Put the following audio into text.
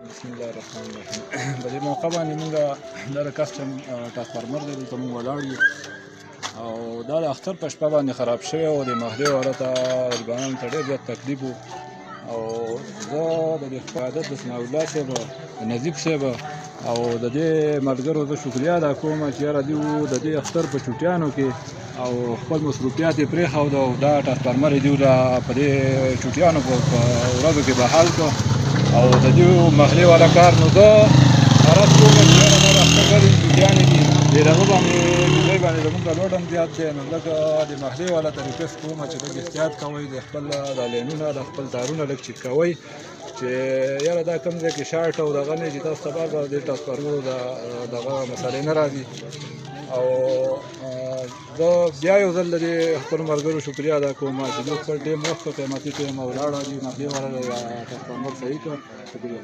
بسم الله الرحمن الرحیم. په دې موقع باندې موږ دا د کسټم ټرانسفارمر دی، دلته موږ ولاړ یو او دا د اختر په شپه باندې خراب شوی او د محلې والا ته غریبانو ته ډېر زیات تکلیف و او زه د دې قیادت د ثناء الله صاحب د نظیب صاحب او د دې ملګرو زه شکریه ادا کوم چې یاره دوی د دې اختر په چوټیانو کې او خپل مصروفیات یې پرېښود او دا ټرانسفارمر یې دوی په دې چوټیانو په ورځو کې بحال کړ او د دې محلې والا کار نو زه عرض کوم چې یاره دا د اختر ورځې چوټیانې دي د هغه باندې ډوډۍ باندې زموږ لوډ هم زیات دی نو لږ د محلې والا ته ریکویسټ کوم چې لږ احتیاط کوئ د خپل د لینونه د خپل تارونه لږ چک کوئ چې یاره دا کوم ځای کې شارټ او دغه نه چې تاسو سبا به د ټرانسفارمرو دغه مسالې نه راځي او زه بیا یو ځل د دې خپلو ملګرو شکریه ادا کوم چې دوی خپل ټیم وخت په قیمتي ټیم ولاړه دي محلې والا ټرانسفارمر صحیح کړ. شکریه.